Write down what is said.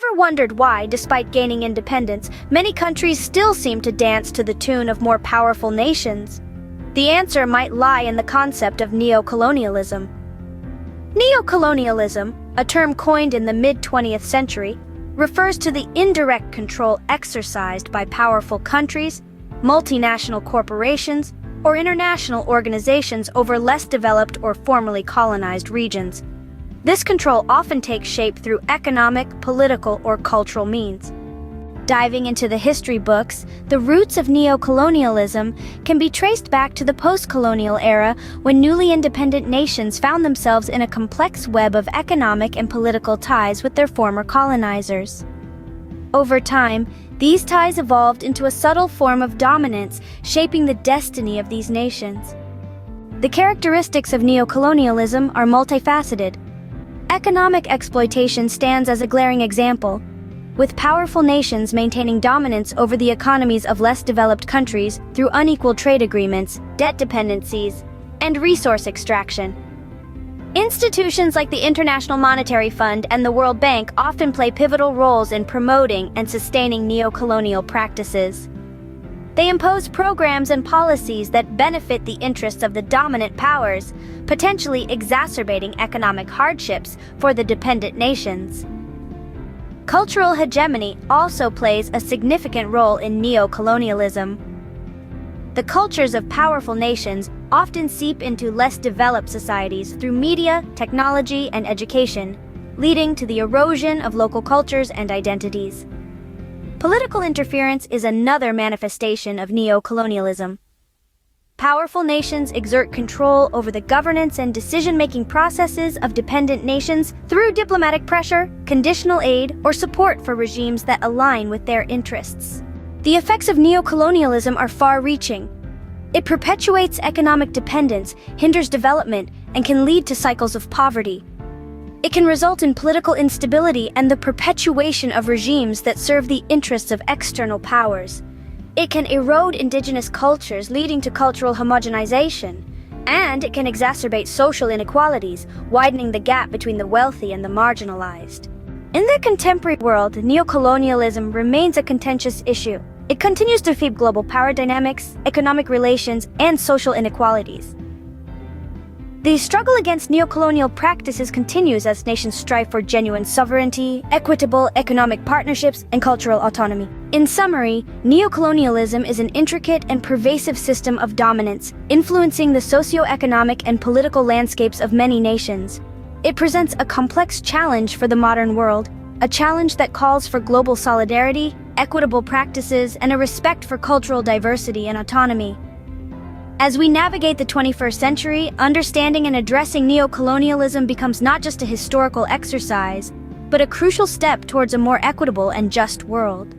Ever wondered why, despite gaining independence, many countries still seem to dance to the tune of more powerful nations? The answer might lie in the concept of neocolonialism. Neocolonialism, a term coined in the mid-20th century, refers to the indirect control exercised by powerful countries, multinational corporations, or international organizations over less developed or formerly colonized regions. This control often takes shape through economic, political, or cultural means. Diving into the history books, the roots of neocolonialism can be traced back to the post-colonial era when newly independent nations found themselves in a complex web of economic and political ties with their former colonizers. Over time, these ties evolved into a subtle form of dominance, shaping the destiny of these nations. The characteristics of neocolonialism are multifaceted. Economic exploitation stands as a glaring example, with powerful nations maintaining dominance over the economies of less developed countries through unequal trade agreements, debt dependencies, and resource extraction. Institutions like the International Monetary Fund and the World Bank often play pivotal roles in promoting and sustaining neocolonial practices. They impose programs and policies that benefit the interests of the dominant powers, potentially exacerbating economic hardships for the dependent nations. Cultural hegemony also plays a significant role in neocolonialism. The cultures of powerful nations often seep into less developed societies through media, technology, and education, leading to the erosion of local cultures and identities. Political interference is another manifestation of neocolonialism. Powerful nations exert control over the governance and decision-making processes of dependent nations through diplomatic pressure, conditional aid, or support for regimes that align with their interests. The effects of neocolonialism are far-reaching. It perpetuates economic dependence, hinders development, and can lead to cycles of poverty. It can result in political instability and the perpetuation of regimes that serve the interests of external powers. It can erode indigenous cultures, leading to cultural homogenization. And it can exacerbate social inequalities, widening the gap between the wealthy and the marginalized. In the contemporary world, neocolonialism remains a contentious issue. It continues to feed global power dynamics, economic relations, and social inequalities. The struggle against neocolonial practices continues as nations strive for genuine sovereignty, equitable economic partnerships, and cultural autonomy. In summary, neocolonialism is an intricate and pervasive system of dominance, influencing the socio-economic and political landscapes of many nations. It presents a complex challenge for the modern world, a challenge that calls for global solidarity, equitable practices, and a respect for cultural diversity and autonomy. As we navigate the 21st century, understanding and addressing neocolonialism becomes not just a historical exercise, but a crucial step towards a more equitable and just world.